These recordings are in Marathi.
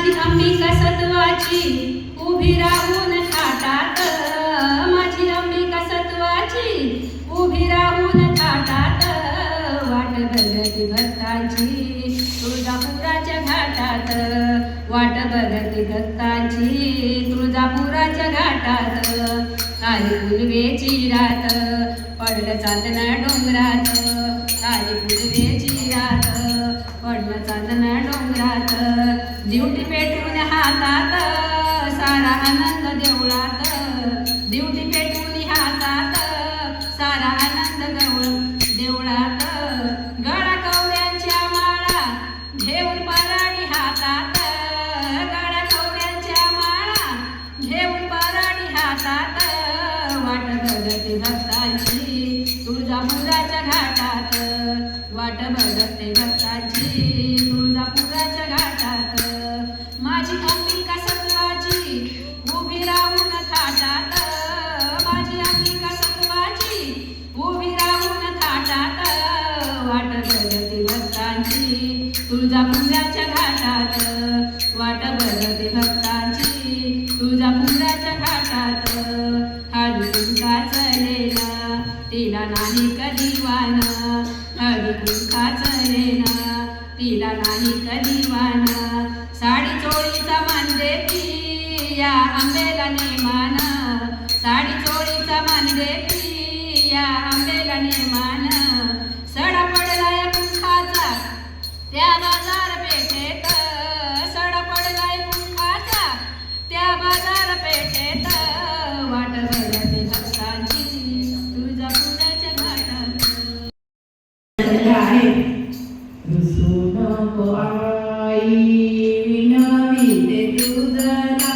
माझी अंबिका सत्वाची उभी राहून थाटात, माझी अंबिका सत्वाची उभी राहून थाटात, वाट बघती भक्तांची तुळजापुराच्या घाटात, वाट बघती भक्तांची तुळजापुराच्या घाटात. आली पूर्वेची रात पडलं चांदणं डोंगरात, आली पूर्वेची रात पडलं चांदणं डोंगरात, दिवटी पेटून हातात सारा आनंद देवळात, दिवटी पेटून हातात सारा आनंद देवळात, गळा कवड्यांच्या माळा घेऊन पराडी हातात, गळा कवड्यांच्या माळा घेऊन पराडी हातात, वाट बघते भक्तांची तुळजापुराच्या घाटात, वाट बघते भक्तांची तुळजापुराच्या घाटात. माझी अंबिका सत्वाची उभी राहून थाटात, माझी अंबिका सत्वाची उभी राहून थाटात, वाट बघते भक्तांची तुळजापुराच्या घाटात, वाट बघते भक्तांची तुळजापुराच्या घाटात. हळदी कुंकाचं लेणं तिला नाही कधी वान, हळदी कुंकाचं लेणं तिला नाही कधी वान, साडी चोळीचा मान देती या आंबेला नेमान, साडी चोळीचा मान देती या आंबेला नेमान, सडा पडलाय कुंकाचा त्या बाजार पेठेत, सडा पडलाय कुंकाचा त्या बाजार पेठेत, वाट बघते भक्तांची तुळजापुराच्या घाटात. रुसू नको आई विनविते तुझला,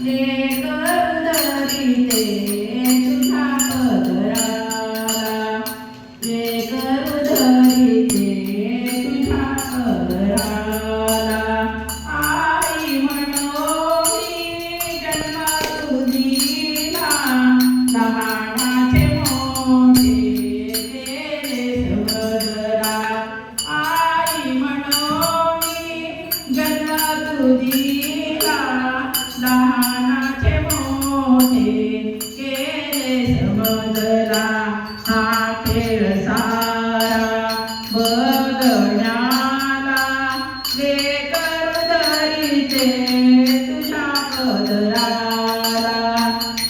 लेकर धरिते तुझ्या पदराला, लेकर धरिते तुझ्या पदराला, आई म्हणोनी जन्म तुझीला, लहानाचे मोठे केले समजला, आई म्हणोनी जन्म तुझीला, लहानाचे मोठे केले समजला, हा खेळ सारा बघण्याला, लेकर धरिते तुझ्या पदराला,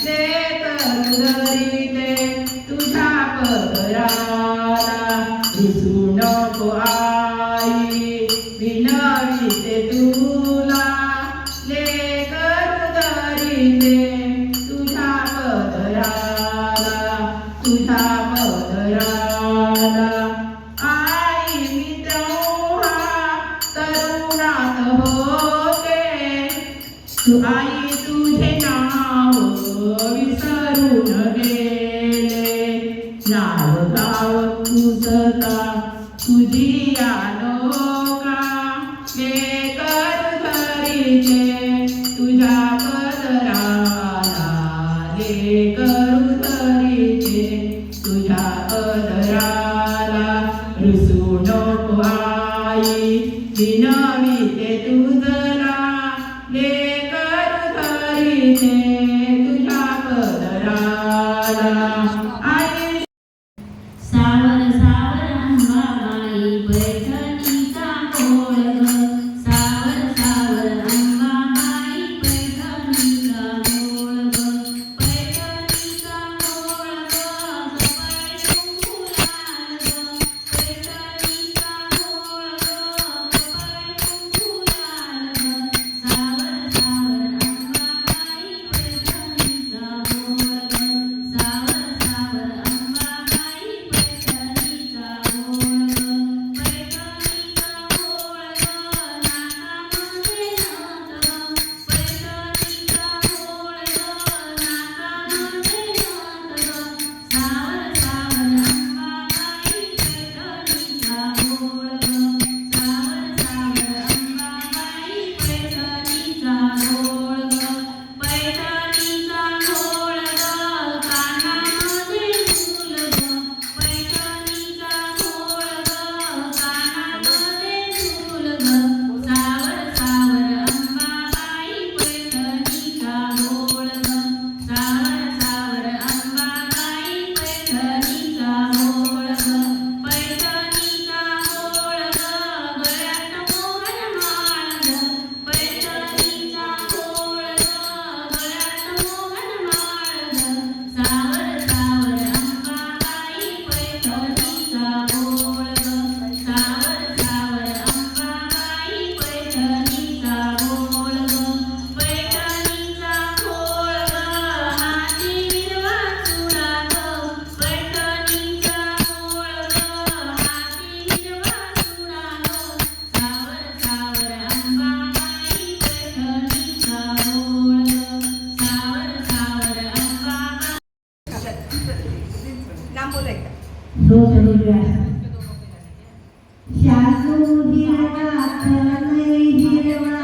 लेकर धरिते तुझ्या पदराला, रुसू नको आई विनविते तुला, लेकर धरिते तुझ्या पदराला, तुझ्या पदराला. आई मी तेव्हा तरुणात होते, तू आई तुझे नाव विसरून गेले, नाव गाव तुझता तुझी अनोखा, लेकर धरिते तुझ्या पदराला, लेकर धरिते तुझ्या पदराला, रुसू नको आई विनविते तुझला, लेकर धरिते तुझ्या पदराला. आई सावर सावर अंबाबाई पैठणीचा कोळ ग, सावर सावर अंबाबाई पैठणीचा कोळ ग, पैठणीचा कोळ ग, पैठण फुलाल ग, पैठणीचा कोळ ग, पैठण फुलाल शालू हिरवा कलई हिरवा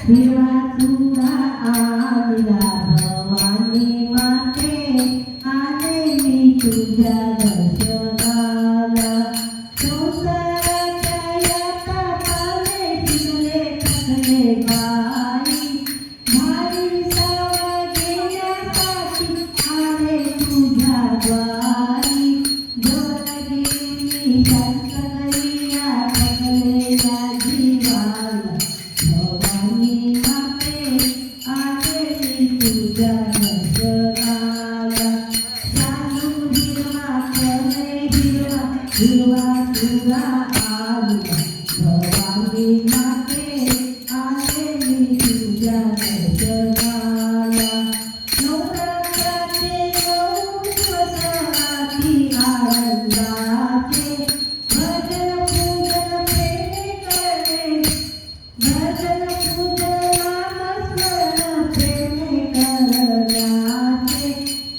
हिरवा चुडा आणला भवानी माते आले मी तुझ्या दर्शनाला संसाराच्या या तापाने शिरले थकले बाई भारी सावा घेण्यासाठी आले तुझ्या द्वारी जोरदेवी शांत करिया थकलेल्या जीवाला भवानी माते आले मी तुझ्या दर्शनाला शालू हिरवा कलई हिरवा हिरवा तुला आला भवानी माते आले मी तुझ्या दर्शनाला नवरात्राचे 9 दिवस रात्री आनंदाचे भजन पूजन प्रेमे करणे भजन पूजन नामस्मरण प्रेमे करण्याचे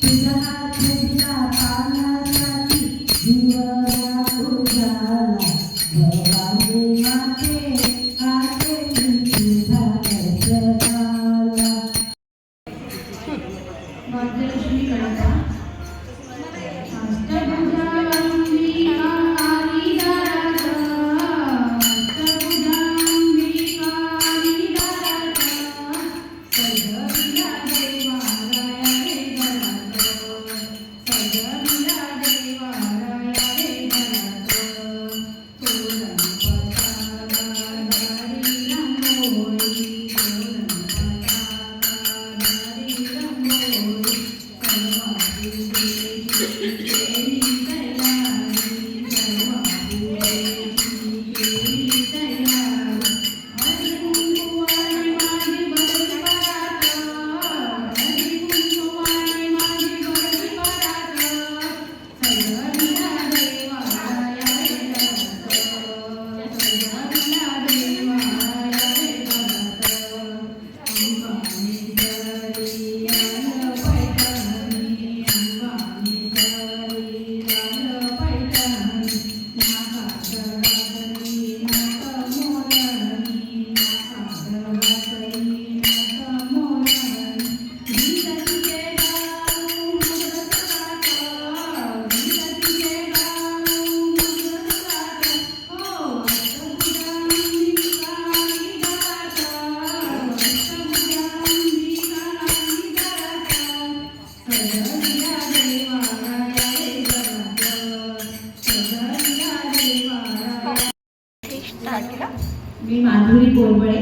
तुझा हात दिला पाण्यासाठी जीवना तुझ्याला भवानी माते आले मी तुझ्या दर्शनाला भाग्यलक्ष्मी गणपा मी माधुरी बोरबळे